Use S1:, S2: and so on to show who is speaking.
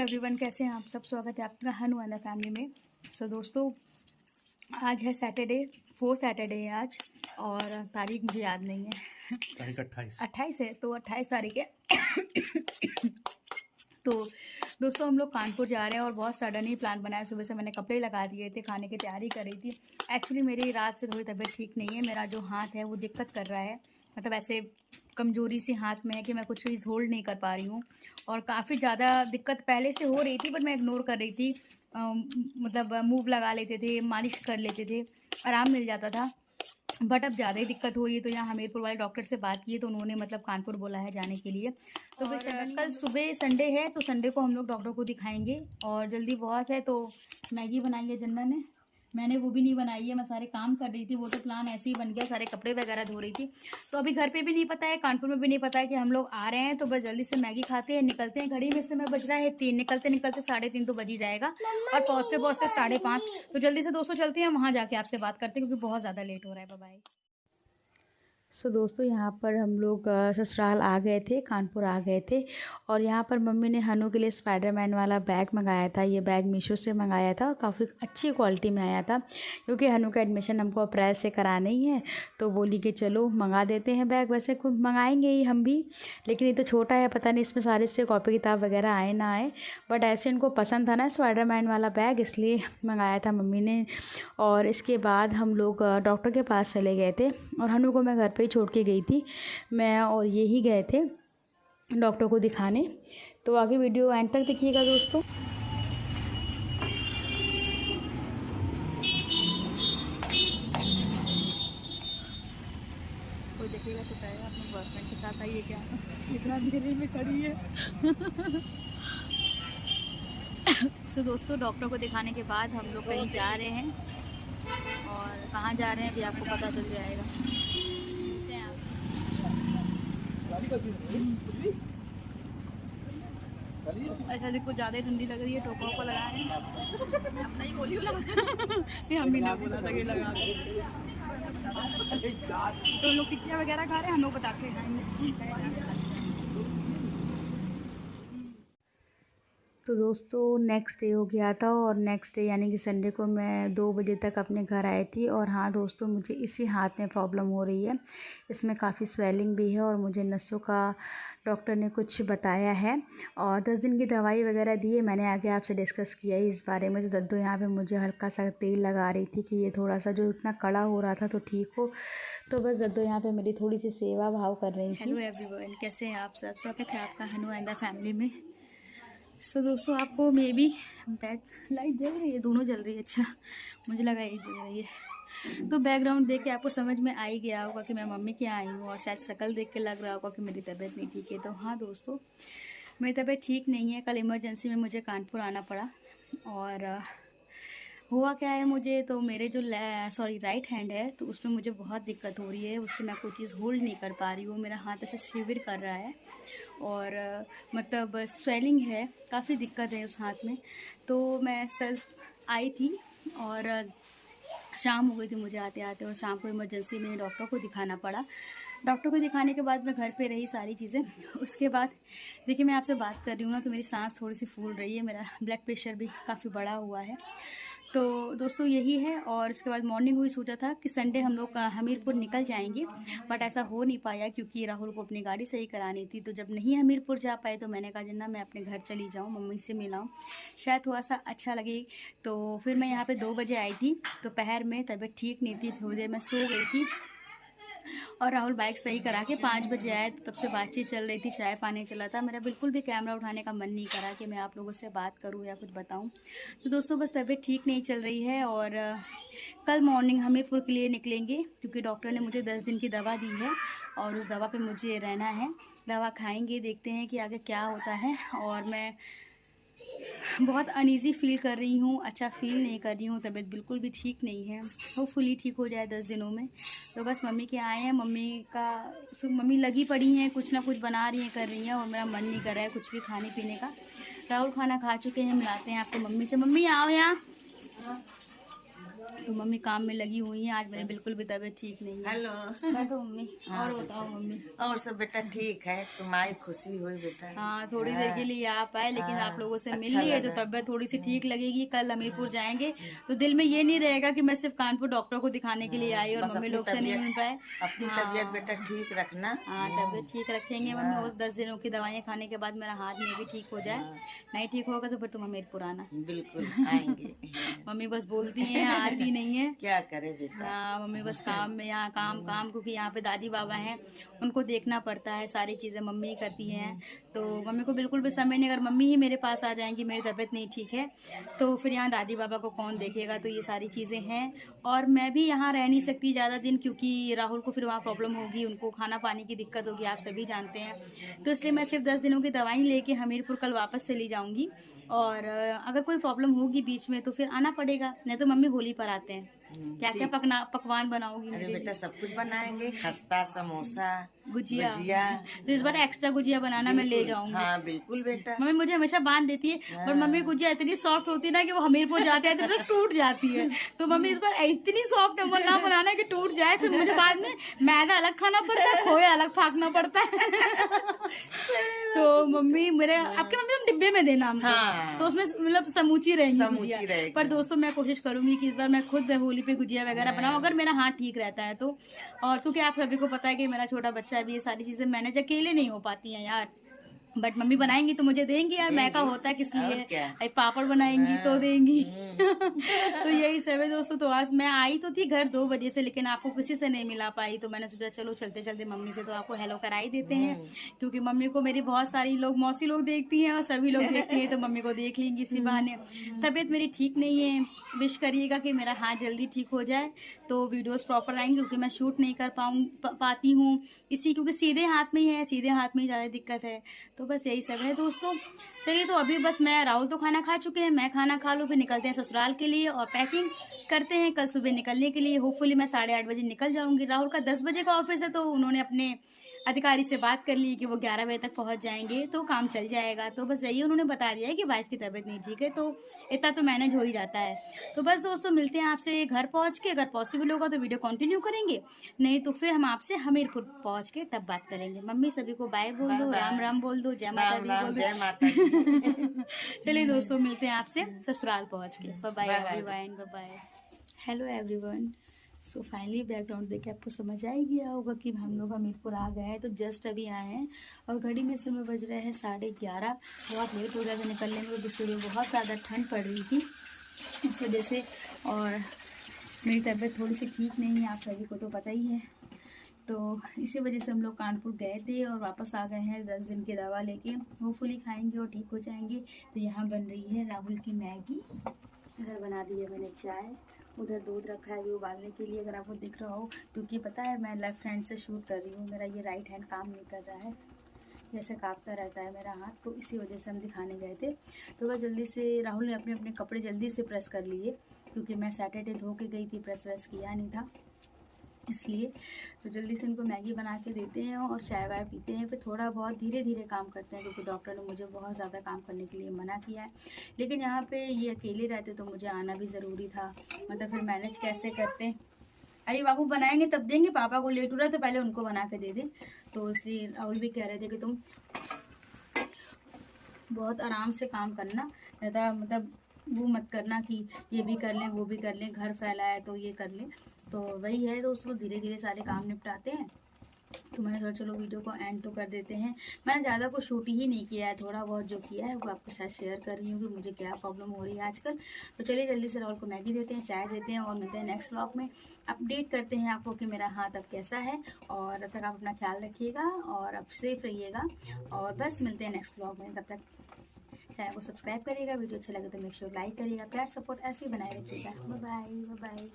S1: Everyone, कैसे हैं आप सब। स्वागत है आपका हनु अना फैमिली में। दोस्तों, आज है सैटरडे, 4 सैटरडे है आज, और तारीख मुझे याद नहीं है।
S2: तारीख
S1: 28 है, तो 28 तारीख है। तो दोस्तों, हम लोग कानपुर जा रहे हैं और बहुत सडन ही प्लान बनाया। सुबह से मैंने कपड़े लगा दिए थे, खाने की तैयारी कर रही थी। एक्चुअली मेरी रात से थोड़ी तबीयत ठीक नहीं है। मेरा जो हाथ है वो दिक्कत कर रहा है, मतलब ऐसे कमज़ोरी सी हाथ में है कि मैं कुछ चीज़ होल्ड नहीं कर पा रही हूँ। और काफ़ी ज़्यादा दिक्कत पहले से हो रही थी, बट मैं इग्नोर कर रही थी। मतलब मूव लगा लेते थे, मालिश कर लेते थे, आराम मिल जाता था। बट अब ज़्यादा ही दिक्कत हो रही है, तो यहाँ हमीरपुर वाले डॉक्टर से बात की है, तो उन्होंने मतलब कानपुर बोला है जाने के लिए। तो फिर कल सुबह संडे है, तो संडे को हम लोग डॉक्टर को दिखाएंगे। और जल्दी बहुत है, तो मैगी बनाई है जन्ना ने, मैंने वो भी नहीं बनाई है। मैं सारे काम कर रही थी, वो तो प्लान ऐसे ही बन गया, सारे कपड़े वगैरह धो रही थी। तो अभी घर पे भी नहीं पता है, कानपुर में भी नहीं पता है कि हम लोग आ रहे हैं। तो बस जल्दी से मैगी खाते हैं, निकलते हैं। घड़ी में समय बज रहा है 3, निकलते निकलते 3:30 तो बज ही जाएगा, और पहुँचते पहुँचते 5:30। तो जल्दी से दोस्तों चलते हैं, वहाँ जाके आपसे बात करते हैं, क्योंकि बहुत ज़्यादा लेट हो रहा है। Bye bye. दोस्तों, यहाँ पर हम लोग ससुराल आ गए थे, कानपुर आ गए थे। और यहाँ पर मम्मी ने हनु के लिए स्पाइडरमैन वाला बैग मंगाया था। ये बैग मीशो से मंगाया था और काफ़ी अच्छी क्वालिटी में आया था, क्योंकि हनु का एडमिशन हमको अप्रैल से कराना ही है। तो बोली कि चलो मंगा देते हैं बैग। वैसे खुद मंगाएंगे ही हम भी, लेकिन ये तो छोटा है, पता नहीं इसमें सारे से कॉपी किताब वगैरह आए ना आए। बट ऐसे इनको पसंद था ना स्पाइडरमैन वाला बैग, इसलिए मंगाया था मम्मी ने। और इसके बाद हम लोग डॉक्टर के पास चले गए थे, और हनु को मैं घर पे ही छोड़ के गई थी। मैं और ये ही गए थे डॉक्टर को दिखाने। तो आगे वीडियो एंड तक देखिएगा दोस्तों। कोई देखेगा तो कहेगा अपने बॉयफ्रेंड के साथ आई है क्या, इतना देरी में खड़ी है। दोस्तों, डॉक्टर को दिखाने के बाद हम लोग कहीं जा रहे हैं, और कहाँ जा रहे हैं भी आपको पता चल जाएगा। अच्छा देखो, ज़्यादा ही ठंडी लग रही है, टोपा को लगा रहे हैं। अपना ही बोली लगा, हम भी ना बोला था कि लगा। तो लोग टिक्कियाँ वगैरह खा रहे हैं, हम लोग बताते हैं। तो दोस्तों, नेक्स्ट डे हो गया था, और नेक्स्ट डे यानी कि संडे को मैं 2 बजे तक अपने घर आई थी। और हाँ दोस्तों, मुझे इसी हाथ में प्रॉब्लम हो रही है, इसमें काफ़ी स्वेलिंग भी है, और मुझे नसों का डॉक्टर ने कुछ बताया है, और 10 दिन की दवाई वगैरह दी है। मैंने आगे आपसे डिस्कस किया है इस बारे में। तो दद्दो यहाँ पे मुझे हल्का सा तेल लगा रही थी कि ये थोड़ा सा जो इतना कड़ा हो रहा था तो ठीक हो। तो बस दद्दो यहाँ पे मेरी थोड़ी सी सेवा भाव कर रही थी। हेलो एवरीवन, कैसे हैं आप सब। स्वागत है आपका हनु अना फैमिली में। दोस्तों, आपको मे बी बैक लाइट जल रही है, दोनों जल रही है। अच्छा, मुझे लगा ये जल रही है। तो बैकग्राउंड देख के आपको समझ में आ ही गया होगा कि मैं मम्मी के यहाँ आई हूँ, और शायद शक्ल देख के लग रहा होगा कि मेरी तबीयत नहीं ठीक है। तो हाँ दोस्तों, मेरी तबीयत ठीक नहीं है। कल इमरजेंसी में मुझे कानपुर आना पड़ा। और हुआ क्या है, मुझे तो मेरे जो राइट हैंड है, तो उसमें मुझे बहुत दिक्कत हो रही है। उससे मैं कोई चीज़ होल्ड नहीं कर पा रही हूँ। मेरा हाथ ऐसे शिविर कर रहा है, और मतलब स्वेलिंग है, काफ़ी दिक्कत है उस हाथ में। तो मैं सर आई थी, और शाम हो गई थी मुझे आते आते, और शाम को इमरजेंसी में डॉक्टर को दिखाना पड़ा। डॉक्टर को दिखाने के बाद मैं घर पे रही सारी चीज़ें। उसके बाद देखिए, मैं आपसे बात कर रही हूँ ना, तो मेरी सांस थोड़ी सी फूल रही है, मेरा ब्लड प्रेशर भी काफ़ी बढ़ा हुआ है। तो दोस्तों यही है। और उसके बाद मॉर्निंग हुई, सोचा था कि संडे हम लोग हमीरपुर निकल जाएंगे, बट ऐसा हो नहीं पाया, क्योंकि राहुल को अपनी गाड़ी सही करानी थी। तो जब नहीं हमीरपुर जा पाए, तो मैंने कहा जन्ना मैं अपने घर चली जाऊँ, मम्मी से मिलाऊँ, शायद थोड़ा सा अच्छा लगे। तो फिर मैं यहाँ पे 2 बजे आई थी। दोपहर में तबीयत ठीक नहीं थी, थोड़ी देर मैं सो गई थी, और राहुल बाइक सही करा के 5 बजे आए। तो तब से बातचीत चल रही थी, चाय पानी चला था। मेरा बिल्कुल भी कैमरा उठाने का मन नहीं करा कि मैं आप लोगों से बात करूं या कुछ बताऊं। तो दोस्तों, बस तबीयत ठीक नहीं चल रही है, और कल मॉर्निंग हमीरपुर के लिए निकलेंगे, क्योंकि डॉक्टर ने मुझे 10 दिन की दवा दी है, और उस दवा पर मुझे रहना है। दवा खाएँगे, देखते हैं कि आगे क्या होता है। और मैं बहुत अनईज़ी फील कर रही हूँ, अच्छा फील नहीं कर रही हूँ, तबीयत बिल्कुल भी ठीक नहीं है। होपफुली ठीक हो जाए 10 दिनों में। तो बस मम्मी के आए हैं, मम्मी लगी पड़ी हैं, कुछ ना कुछ बना रही हैं, कर रही हैं, और मेरा मन नहीं कर रहा है कुछ भी खाने पीने का। राहुल खाना खा चुके हैं, मिलाते हैं आपको मम्मी से। मम्मी आओ यहाँ, तो मम्मी काम में लगी हुई है। आज मेरी बिल्कुल भी तबीयत ठीक नहीं है।
S2: हेलो।
S1: बैठो मम्मी।
S2: हाँ,
S1: और बताओ मम्मी।
S2: और सब बेटा ठीक है, तुम्हारी खुशी हुई बेटा।
S1: हाँ, थोड़ी देर के लिए आप आए, लेकिन आप लोगों से मिल
S2: अच्छा
S1: लिए तो
S2: लगा।
S1: तबीयत थोड़ी सी ठीक लगेगी। कल हमीरपुर जाएंगे तो दिल में ये नहीं रहेगा कि मैं सिर्फ कानपुर डॉक्टर को दिखाने के लिए आई और
S2: बस
S1: मम्मी
S2: अपनी
S1: लोग से नहीं मिल पाए।
S2: अपनी तबीयत बेटा ठीक रखना।
S1: हाँ, तबीयत ठीक रखेंगे मम्मी। और 10 दिनों की दवाइयाँ खाने के बाद मेरा हाथ में भी ठीक हो जाए। नहीं ठीक होगा तो फिर तुम हमीरपुर आना।
S2: बिल्कुल आएंगे।
S1: मम्मी बस बोलती हैं, आती नहीं है।
S2: क्या करे बेटा।
S1: हाँ, मम्मी बस काम में, यहाँ काम काम, क्योंकि यहाँ पे दादी बाबा हैं, उनको देखना पड़ता है। सारी चीज़ें मम्मी ही करती हैं, तो मम्मी को बिल्कुल भी समय नहीं। अगर मम्मी ही मेरे पास आ जाएंगी, मेरी तबीयत नहीं ठीक है, तो फिर यहाँ दादी बाबा को कौन देखेगा। तो ये सारी चीज़ें हैं। और मैं भी यहाँ रह नहीं सकती ज़्यादा दिन, क्योंकि राहुल को फिर वहाँ प्रॉब्लम होगी, उनको खाना पानी की दिक्कत होगी, आप सभी जानते हैं। तो इसलिए मैं सिर्फ 10 दिनों की दवाई लेके हमीरपुर कल वापस चली जाऊँगी। और अगर कोई प्रॉब्लम होगी बीच में तो फिर आना पड़ेगा, नहीं तो मम्मी होली पर आते हैं। क्या क्या पकवान बनाओगी?
S2: अरे
S1: मेरे
S2: बेटा सब कुछ बनाएंगे, खस्ता, समोसा,
S1: गुजिया।
S2: गुजिया।
S1: तो इस बार एक्स्ट्रा गुजिया बनाना, मैं ले जाऊंगी।
S2: हाँ बिल्कुल बेटा।
S1: मम्मी मुझे हमेशा बांध देती है, और मम्मी गुजिया इतनी सॉफ्ट होती है ना कि वो हमीरपुर जाते हैं तो टूट जाती है। तो मम्मी इस बार इतनी सॉफ्ट ना बनाना कि टूट जाए, फिर मुझे बाद में मैदा अलग खाना पड़ता है, खोया अलग फाकना पड़ता है। तो मम्मी मेरे आपके मम्मी तुम डिब्बे में देना हमको।
S2: हाँ।
S1: तो उसमें मतलब समूची रहेंगी गुजिया। पर दोस्तों मैं कोशिश करूंगी कि इस बार मैं खुद होली पे गुजिया वगैरह बनाऊं, अगर मेरा हाथ ठीक रहता है तो। और क्योंकि आप सभी को पता है कि मेरा छोटा बच्चा है, भी ये सारी चीजें मैनेज अकेले नहीं हो पाती हैं यार। बट मम्मी बनाएंगी तो मुझे देंगी यार, मैका होता है किस लिए। पापड़ बनाएंगी तो देंगी। तो यही सब है दोस्तों। तो आज मैं आई तो थी घर 2 बजे से, लेकिन आपको किसी से नहीं मिला पाई, तो मैंने सोचा चलो चलते चलते मम्मी से तो आपको हेलो कराई देते हैं। क्योंकि मम्मी को मेरी बहुत सारी लोग, मौसी लोग देखती हैं और सभी लोग देखती हैं, तो मम्मी को देख लेंगी इसी बहाने। तबीयत मेरी ठीक नहीं है, विश करिएगा कि मेरा हाथ जल्दी ठीक हो जाए तो वीडियोस प्रॉपर आएंगे, क्योंकि मैं शूट नहीं कर पाती हूँ इसी, क्योंकि सीधे हाथ में ही है, सीधे हाथ में ही ज़्यादा दिक्कत है। तो बस यही सब है दोस्तों। चलिए, तो अभी बस मैं, राहुल तो खाना खा चुके हैं, मैं खाना खा लूँ, फिर निकलते हैं ससुराल के लिए और पैकिंग करते हैं कल सुबह निकलने के लिए। होपफुली मैं 8:30 बजे निकल जाऊंगी। राहुल का 10 बजे का ऑफिस है, तो उन्होंने अपने अधिकारी से बात कर ली कि वो 11 बजे तक पहुंच जाएंगे, तो काम चल जाएगा। तो बस यही उन्होंने बता दिया है कि वाइफ की तबीयत नहीं ठीक है, तो इतना तो मैनेज हो ही जाता है। तो बस दोस्तों मिलते हैं आपसे घर पहुंच के, अगर पॉसिबल होगा तो वीडियो कंटिन्यू करेंगे, नहीं तो फिर हम आपसे हमीरपुर पहुंच के तब बात करेंगे। मम्मी सभी को बाय बोल दो, राम राम बोल दो, जय माता दी बोल दो।
S2: जय माता दी।
S1: चलिए दोस्तों मिलते हैं आपसे ससुराल पहुंच के। Bye bye everyone, bye bye. Hello everyone. So finally background देख के आपको समझ आ ही गया होगा कि हम लोग हमीरपुर आ गए हैं। तो जस्ट अभी आए हैं और घड़ी में समय बज रहे हैं 11:30। बहुत लेट हो रहा था निकलने में, दूसरी ओर बहुत ज़्यादा ठंड पड़ रही थी इस वजह से, और मेरी तबीयत थोड़ी सी ठीक नहीं है, आप सभी को तो पता ही है। तो इसी वजह से हम लोग कानपुर गए थे और वापस आ गए हैं 10 दिन की दवा लेके। होपफुली खाएंगे और ठीक हो जाएंगे। तो यहाँ बन रही है राहुल की मैगी, इधर बना दी है मैंने चाय, उधर दूध रखा है अभी उबालने के लिए, अगर आपको दिख रहा हो। क्योंकि पता है मैं लेफ़्ट हैंड से शूट कर रही हूँ, मेरा ये राइट हैंड काम नहीं कर रहा है, जैसे कांपता रहता है मेरा हाथ, तो इसी वजह से हम दिखाने गए थे। तो बस जल्दी से राहुल ने अपने अपने कपड़े जल्दी से प्रेस कर लिए, क्योंकि मैं सैटरडे धो के गई थी, प्रेस व्रेस किया नहीं था इसलिए। तो जल्दी से इनको मैगी बना के देते हैं और चाय वाय पीते हैं, फिर थोड़ा बहुत धीरे धीरे काम करते हैं, क्योंकि डॉक्टर ने मुझे बहुत ज़्यादा काम करने के लिए मना किया है। लेकिन यहाँ पे ये अकेले रहते तो मुझे आना भी ज़रूरी था, मतलब फिर मैनेज कैसे करते हैं। अरे बाबू बनाएंगे तब देंगे, पापा को लेट हो रहा है तो पहले उनको बना के दे दें। तो इसलिए राहुल भी कह रहे थे कि तुम बहुत आराम से काम करना, ज़्यादा मतलब वो मत करना कि ये भी कर लें वो भी कर लें, घर फैला है तो ये कर लें। तो वही है दोस्तों, धीरे धीरे सारे काम निपटाते हैं। तो मैंने सोचा चलो वीडियो को एंड तो कर देते हैं। मैंने ज़्यादा कुछ शूट ही नहीं किया है, थोड़ा बहुत जो किया है वो आपके साथ शेयर कर रही हूँ कि मुझे क्या प्रॉब्लम हो रही है आजकल। तो चलिए जल्दी से राहुल को मैगी देते हैं, चाय देते हैं और मिलते हैं नेक्स्ट व्लॉग में। अपडेट करते हैं आपको कि मेरा हाथ अब कैसा है, और तब तक आप अपना ख्याल रखिएगा और अब सेफ रहिएगा, और बस मिलते हैं नेक्स्ट व्लॉग में। तब तक चैनल को सब्सक्राइब करिएगा, वीडियो अच्छा लगे तो मेक श्योर लाइक करिएगा, प्यार सपोर्ट ऐसे ही बनाए रखिएगा। Bye bye, bye bye.